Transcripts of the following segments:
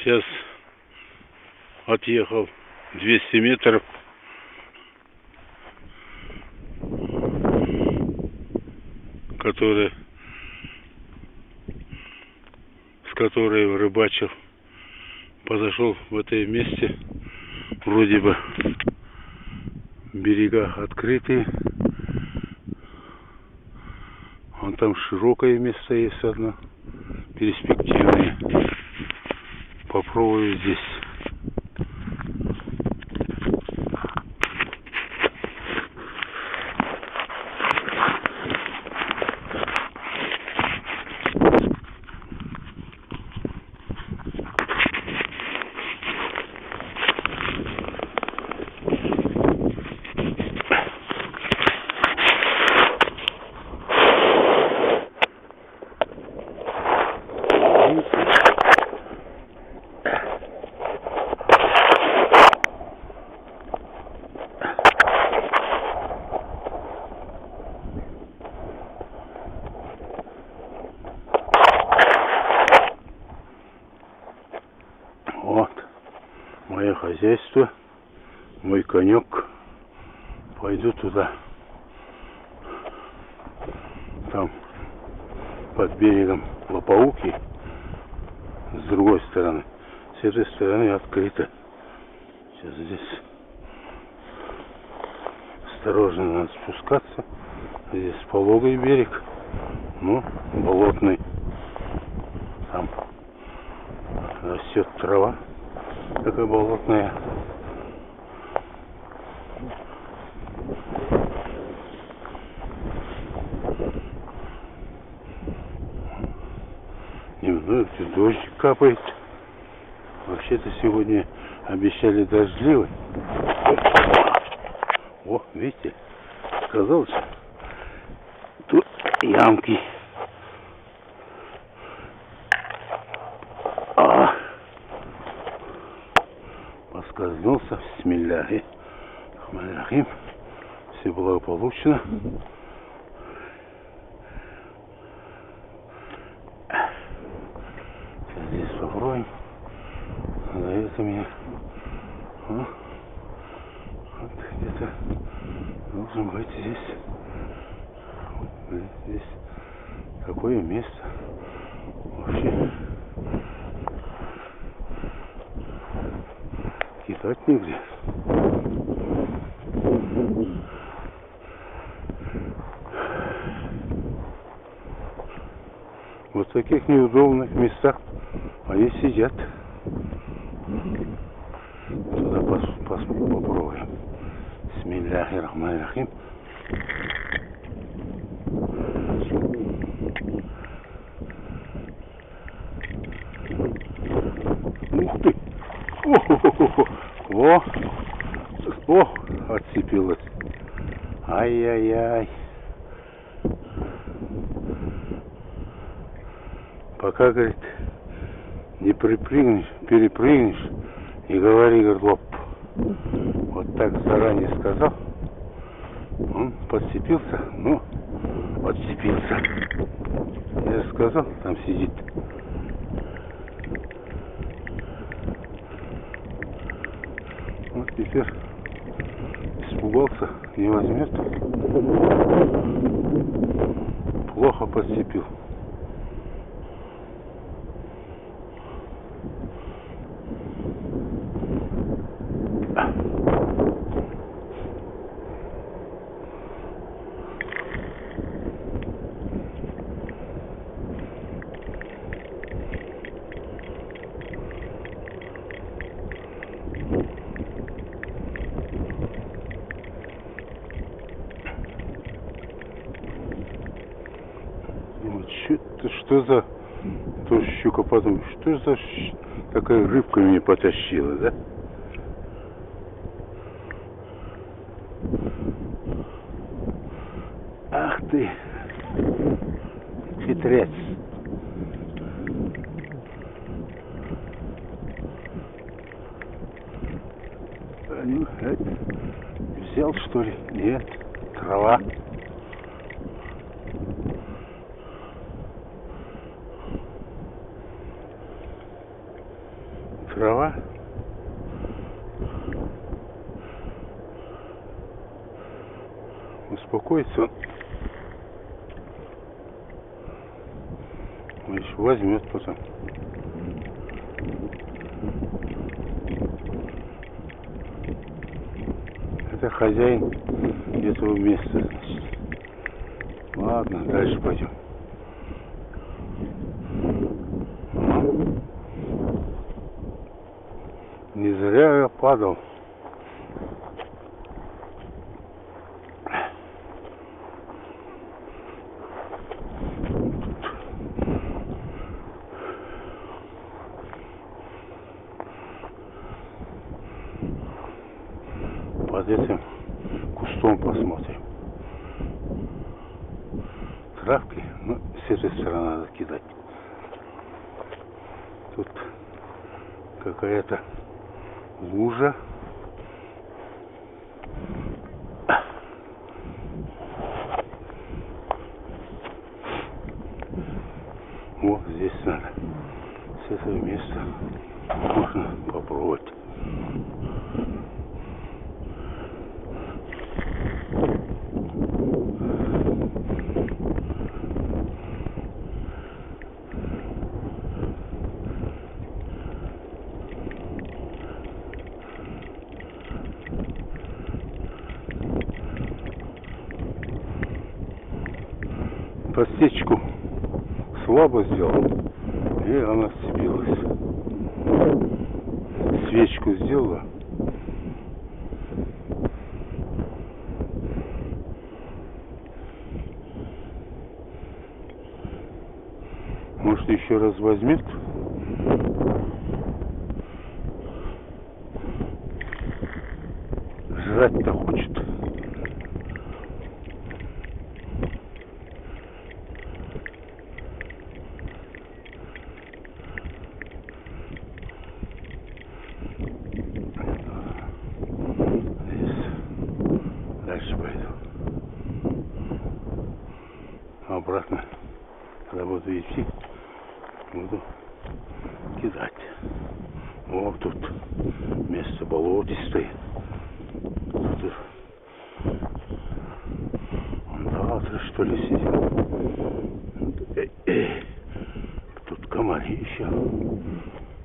Сейчас отъехал 200 метров. С которой рыбачил. Подошел в это месте. Вроде бы берега открытые. Вон там широкое место есть одно. Перспективное. Попробую здесь. Вот мое хозяйство, мой конек. Пойду туда. Там под берегом лопоухи. С другой стороны. С этой стороны открыто. Сейчас здесь осторожно надо спускаться. Здесь пологий берег. Ну, болотный. Там растет трава. Такая болотная. Немного дождик капает. Вообще-то сегодня обещали дождливый. О, видите, сказал же, тут ямки. Поскользнулся. Бисмилляхи рахмани рахим. Все благополучно. Сейчас здесь попробуем. Дает меня. Вот где-то должен быть здесь. Здесь такое место. Вообще кидать нигде. Вот в таких неудобных местах они сидят. Туда попробуем. Бисмилляхи рахмани рахим. Ух ты! О, отцепилась. Ай-яй-яй. Пока, говорит, не перепрыгнешь и говори, говорит, лоп. Вот так заранее сказал. Он подцепился, ну, отцепился. Я же сказал, там сидит. Вот теперь испугался, не возьмет. Плохо подцепил. Что за... То щука, подумал, что за такая рыбка меня потащила, да? Ах ты, хитрец. Взял, что ли? Нет, трава. трава. Успокоится он. Он еще возьмет потом. Это хозяин этого места, значит. Ладно, дальше пойдем. Не зря я падал. Под этим кустом посмотрим. Травки, ну, с этой стороны надо кидать. Тут какая-то лужа. Вот здесь надо. С этого места можно попробовать. Подсечку слабо сделал, и она сцепилась. Свечку сделала. Может, еще раз возьмет? Жрать-то хочет. Дальше пойду. Обратно, когда буду идти, буду кидать. Вот тут место болотистое. Тут андатра, что ли, сидел. Тут комарища.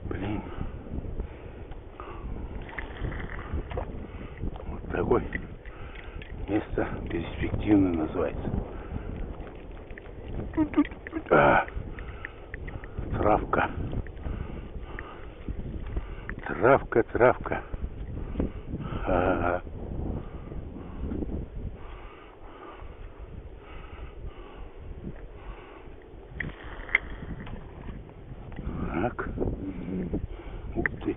Блин. Вот такое место перспективное называется. Травка. Травка, травка. Ага. Так. Ух ты.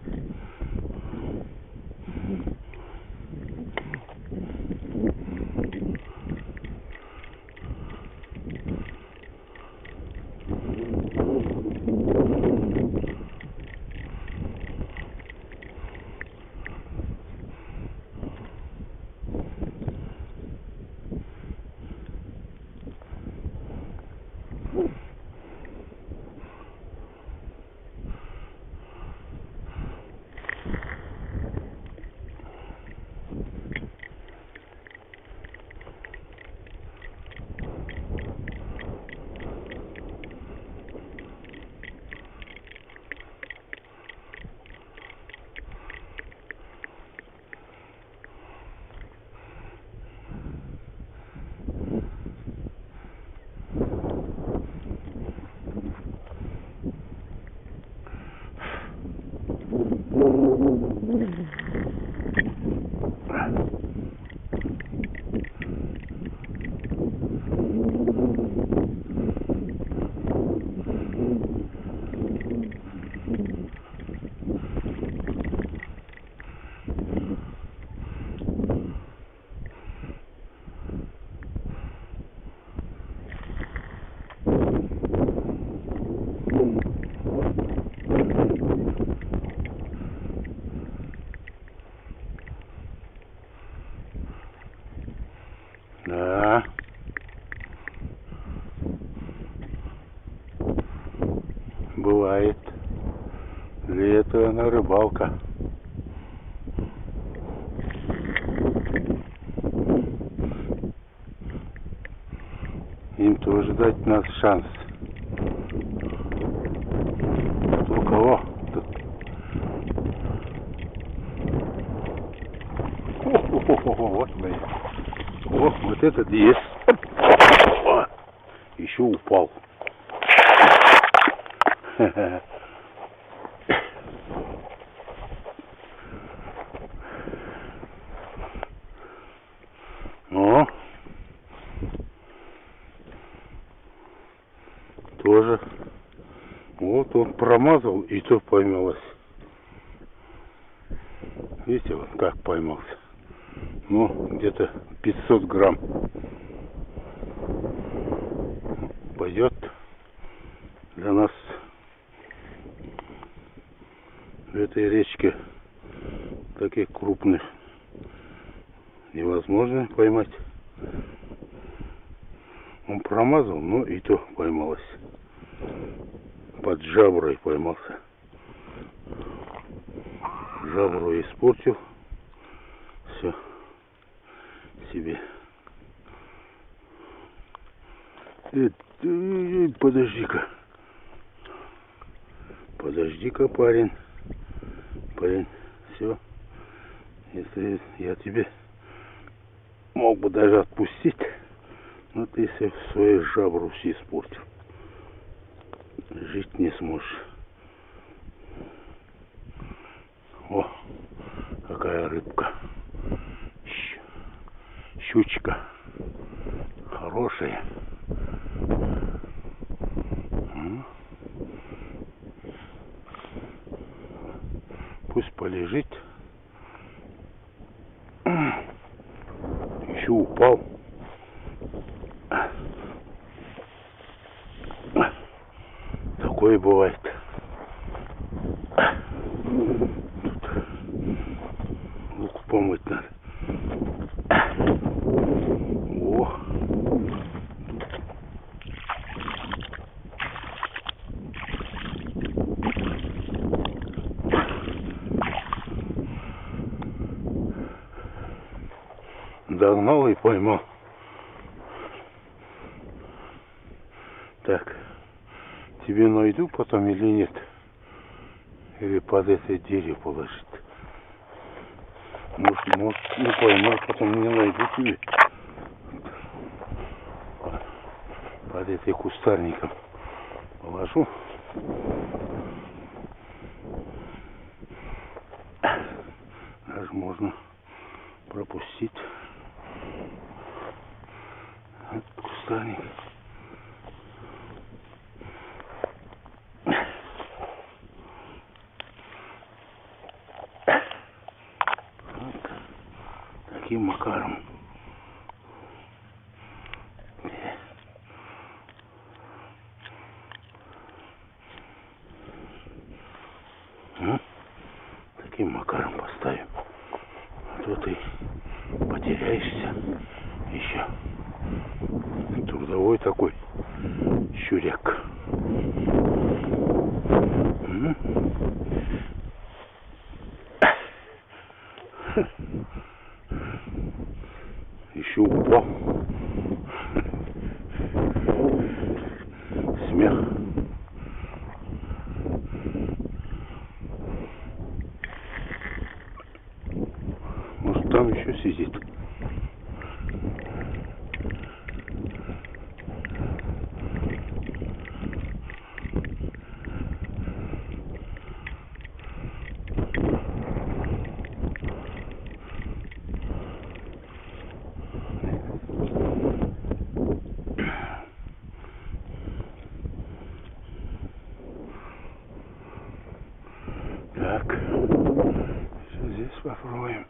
Да. Бывает. Для этого она рыбалка. Им тоже дать нас шанс. Кто кого? Вот мы. О, вот этот есть. О, еще упал. О, тоже. Вот он промазал, и то поймалось. Видите, вот как поймался. Ну, где-то 500 грамм. Пойдет для нас в этой речке таких крупных невозможно поймать. Он промазал, но и то поймалось. Под жаброй поймался. Жабру испортил. Все себе. Подожди-ка. Подожди-ка, парень. Парень, все. Если я тебе мог бы даже отпустить, но ты все свою жабру все испортил. Жить не сможешь. О, какая рыбка. Щучка. Хорошая. Пусть полежит. Еще упал. Такое бывает. Тут лук помыть надо. О. Догнал и поймал. Так, тебе найду потом или нет? Или под это дерево положить? Может не пойму, потом не найду тебе. Под этой кустарником положу. Даже можно пропустить. Вот кустарник. Вот таким макаром. Таким макаром поставим. А то ты потеряешься еще. Трудовой такой щуряк. Еще упал. Смех. Может, там еще сидит. Так, здесь попробуем.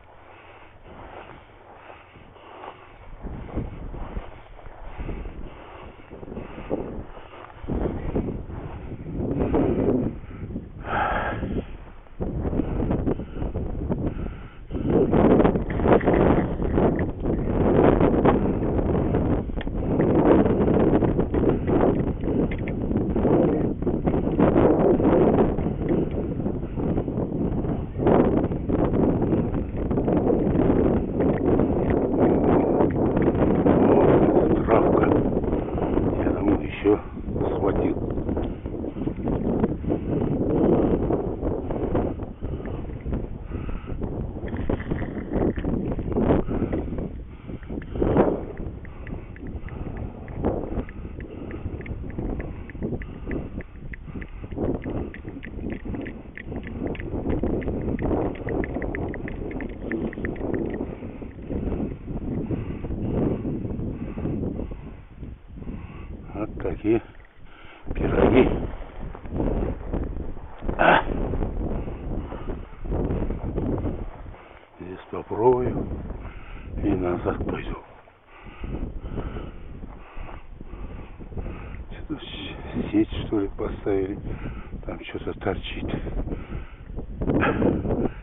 назад пойду. Что-то сеть, что ли, поставили. Там что-то торчит.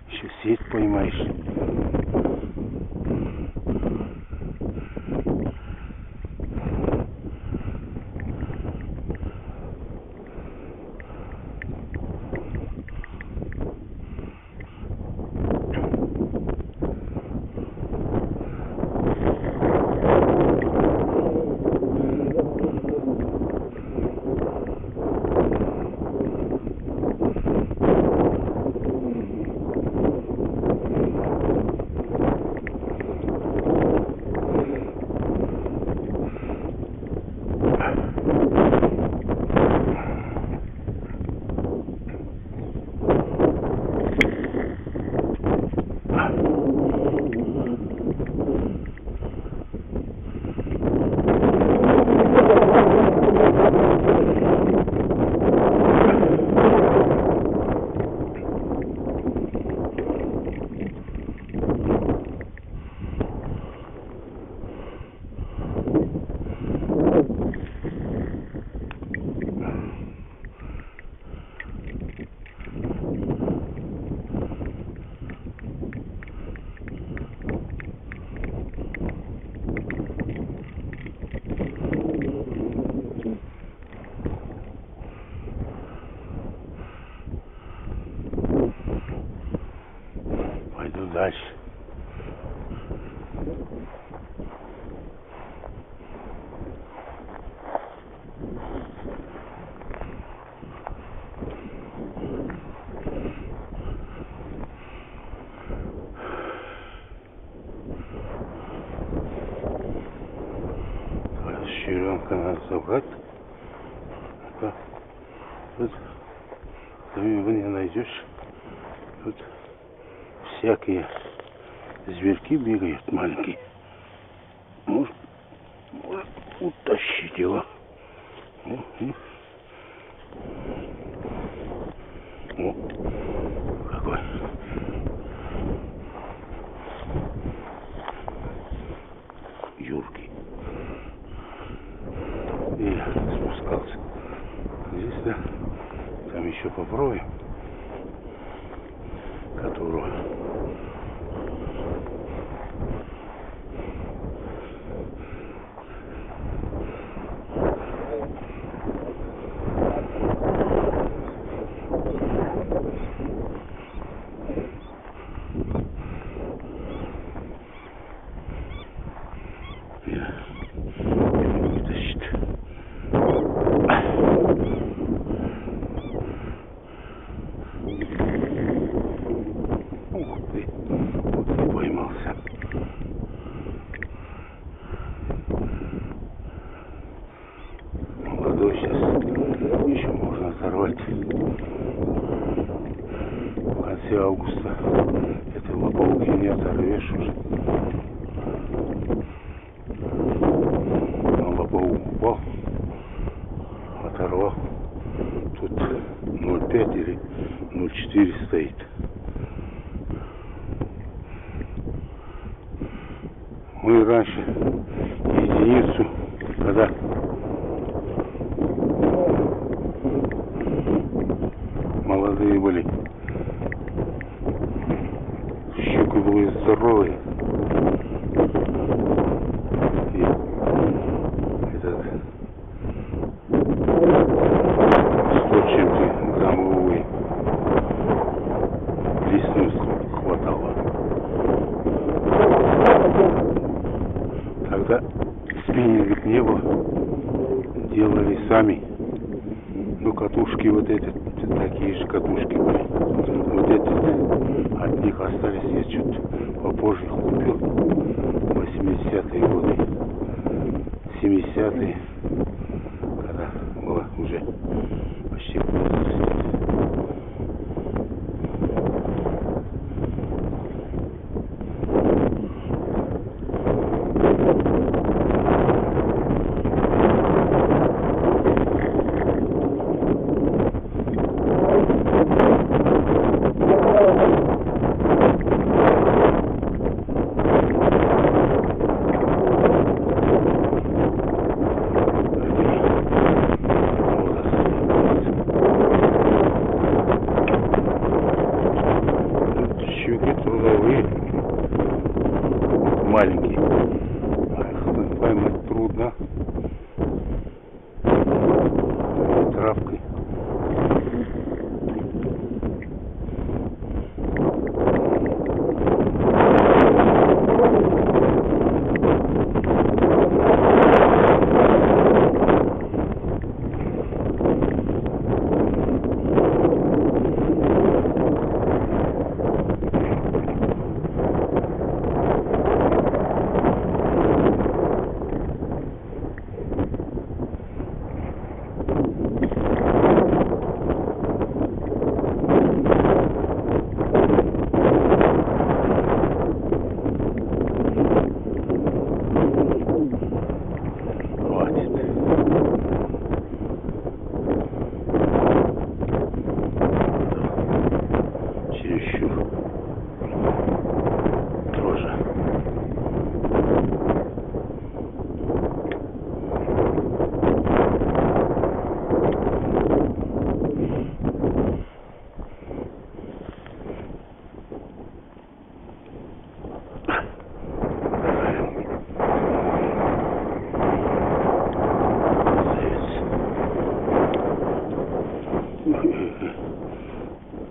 Еще сеть поймаешь. Пойду дальше. Щеренка надо забрать. А тут ты его не найдешь. Тут всякие зверьки бегают маленькие. Может утащить его. О, какой. Юркий. И я спускался. Здесь, да, там еще попробуем. Которого вытащит. Ух ты, вот и поймался. Молодой сейчас, еще можно оторвать. В конце августа этой лопоухи не оторвешь уже. На лопоух упал, оторвал. Тут 0,5 или 0,4 стоит. Мы раньше единицу, когда молодые были, щуки были здоровые. И этот 100 чем-то граммовый лесной хватало. Когда спиннингов не было, делали сами. Ну, катушки вот эти, такие же катушки были. Вот эти, от них остались, я что-то попозже купил. 80-е годы, 70-е, когда было уже почти возраст. маленький. Их поймать трудно. Травкой.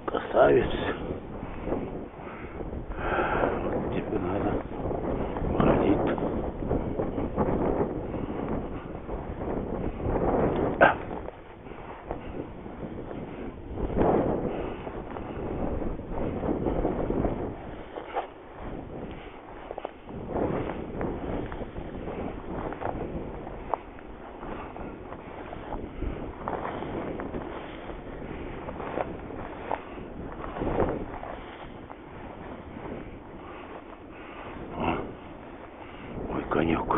Красавец. Вот тебе надо ходить. Конек.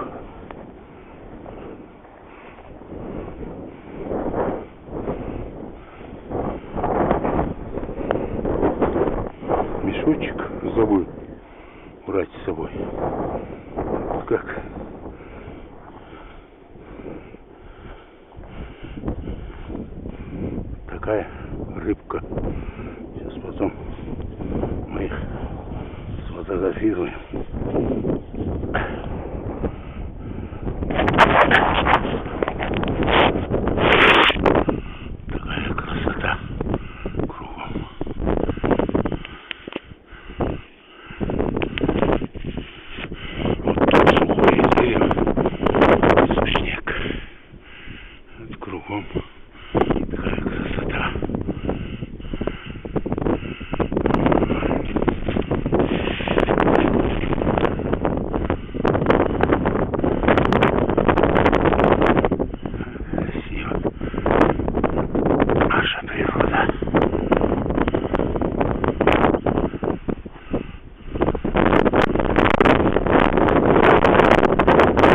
Мешочек забыл брать с собой. Как такая рыбка. Сейчас потом мы их сфотографируем.